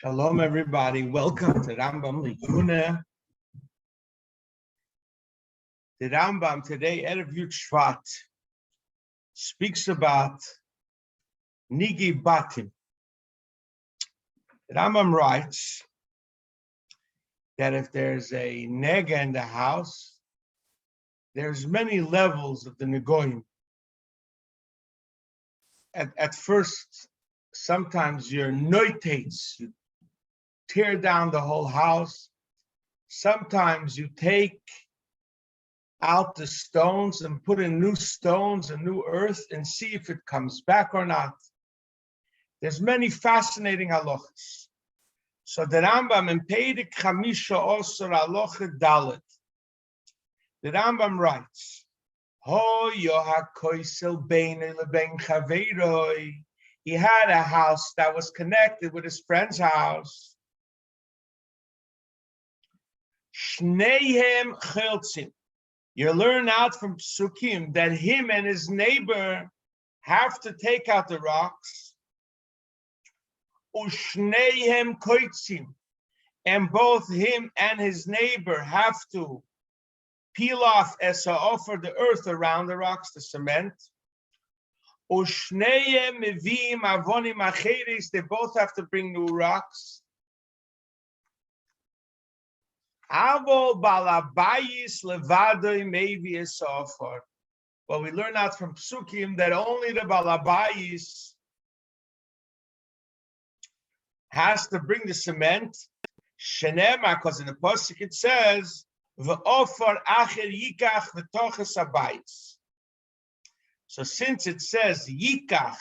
Shalom, everybody. Welcome to Rambam IYUN. The Rambam today, Erev Yud-Shvat, speaks about Nigi Batim. The Rambam writes that if there's a nega in the house, there's many levels of the negoim. At first, sometimes you're noitates, you tear down the whole house. Sometimes you take out the stones and put in new stones and new earth and see if it comes back or not. There's many fascinating halachas. So the Rambam in Peirik Chamisha Osor Halacha Dalet, the Rambam writes, Ho Yoha Koisel Beine Lebein Chaveiroi. He had a house that was connected with his friend's house. Shneihem Cheltzim. You learn out from Perokim that him and his neighbor have to take out the rocks. Ushneihem Koitzim. And both him and his neighbor have to peel off esa offer the earth around the rocks, the cement. Ushneihem Mevim Avonim Acheres. They both have to bring new rocks. Avol balabayis levadoi maybe a sofer. Well, we learn out from Perokim that only the balabayis has to bring the cement. Shenema, because in the pasuk it says v'ofer acher yikach v'toches habayis. So since it says yikach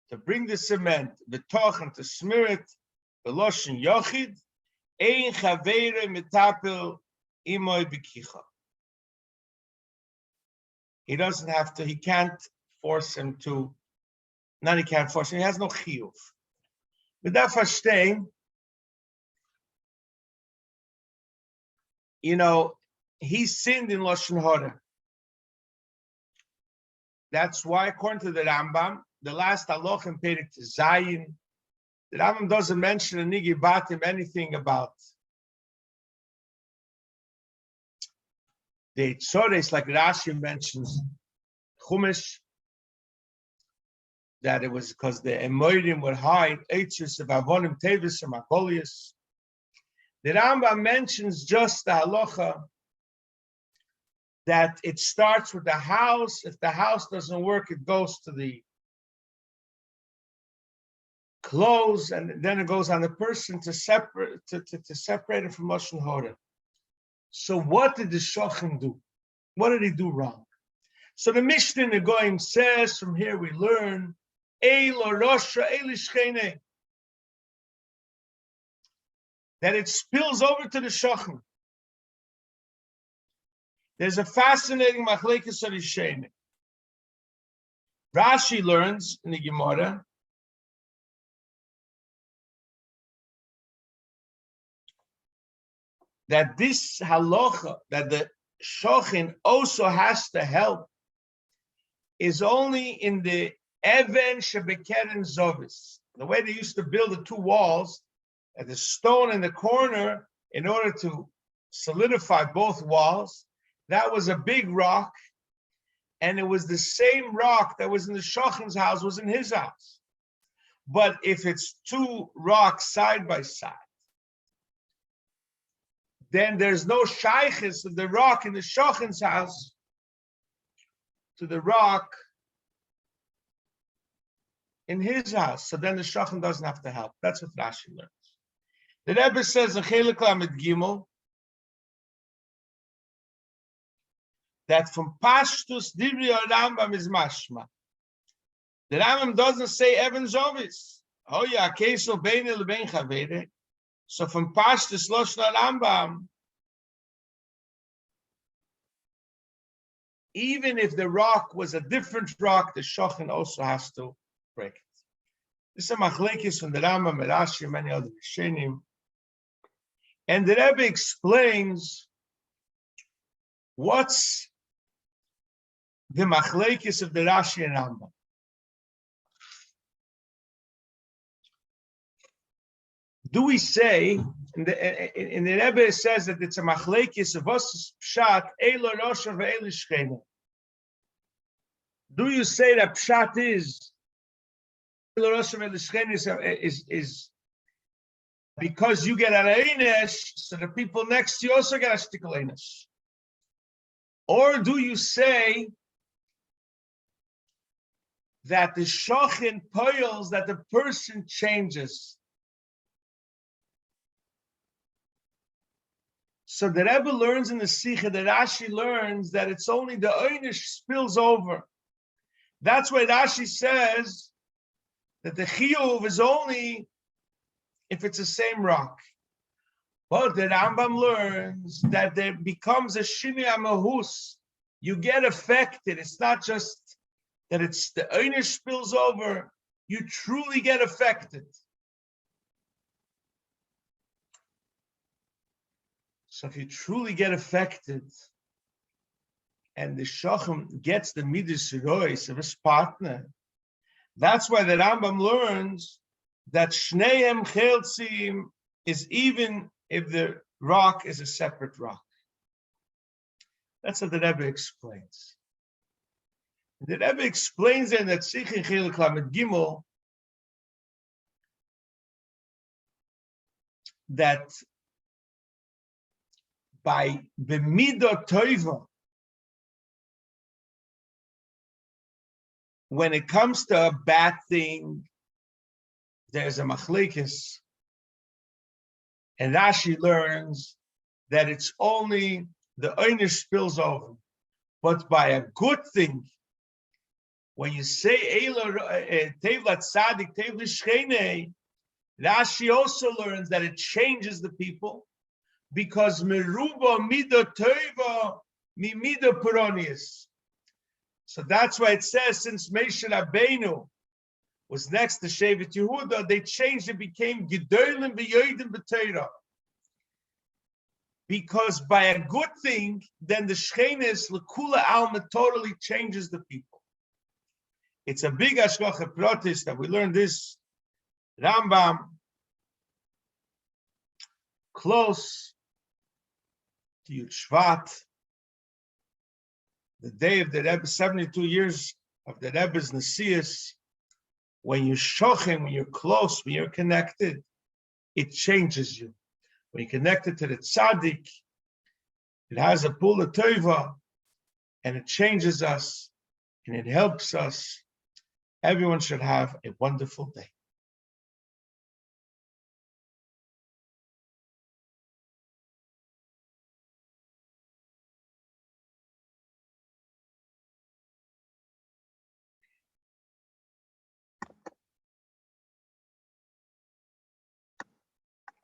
to bring the cement, v'toch and to smear it, v'loshen yochid. Ein chavere mitapel imoy b'kicha. He doesn't have to, he can't force him to, not he can't force him, he has no chiyuv. With that verstehen, he sinned in Lashon Hara. That's why, according to the Rambam, the last halacha in Perik Zayin, the Rambam doesn't mention in Nigi Batim anything about the Tzorahs, like Rashi mentions Chumash, that it was because the Emorim were high, Eitzus of Avonim Tevis and Makolius. The Rambam mentions just the halacha that it starts with the house. If the house doesn't work, it goes to the clothes, and then it goes on the person to separate it from Lashon Hara. So what did the Shochem do? What did he do wrong? So the Mishnah in the Goyim says, from here we learn, that it spills over to the Shochem. There's a fascinating machlekes Rishonim. Rashi learns in the Gemara that this halacha, that the shochin also has to help, is only in the even shebekeren zovis. The way they used to build the two walls, at the stone in the corner, in order to solidify both walls, that was a big rock, and it was the same rock that was in the shochin's house, was in his house. But if it's two rocks side by side, then there's no shaykhis of the rock in the shochin's house to the rock in his house. So then the shochin doesn't have to help. That's what Rashi learns. The Rebbe says in Chelik Lamed Gimel that from Pashtus Divri Rambam is mashma. The Rambam doesn't say Evan Zovis. Oh yeah, Keso Beine Lebein Chavere. So from Pashtus Lashon Rambam, even if the rock was a different rock, the shochin also has to break it. This is a machlekes from the Rambam, Rashi, and many other Rishonim. And the Rebbe explains what's the machlekes of the Rashi and Rambam. Do we say, in the Rebbe it says that it's a machlekes of us pshat, eilo rosha ve'eilo shchene. Do you say that pshat is eilo rosha ve'eilo shchene is because you get an einesh, so the people next to you also get a shtickle einesh? Or do you say that the shochin poils, that the person changes? So the Rebbe learns in the Sikha, that Rashi learns that it's only the oynish spills over. That's why Rashi says that the chiyuv is only if it's the same rock. But the Rambam learns that there becomes a shini amahus. You get affected. It's not just that it's the oynish spills over. You truly get affected. So if you truly get affected, and the shochem gets the midas rois of his partner, that's why the Rambam learns that shneim cheltzim is even if the rock is a separate rock. That's what the Rebbe explains. The Rebbe explains in that Sikhin Chiluk Lamed Gimel that by b'midah toiva, when it comes to a bad thing, there's a machlekes, and Rashi learns that it's only the oynish spills over. But by a good thing, when you say tevlat tzadik tevlat shchene, Rashi also learns that it changes the people, because meruba mida teva mi mida peronius. So that's why it says, since Moshe Rabbeinu was next to Shevet Yehuda, they changed, it became gedolim b'yodim b'teira. Because by a good thing, then the shchenes lekula alma totally changes the people. It's a big hashgacha pratis that we learned this Rambam close to Yud-Shvat, the day of the Rebbe, 72 years of the Rebbe's Nesius. When you're shochem, when you're close, when you're connected, it changes you. When you're connected to the tzaddik, it has a pull of teva, and it changes us, and it helps us. Everyone should have a wonderful day.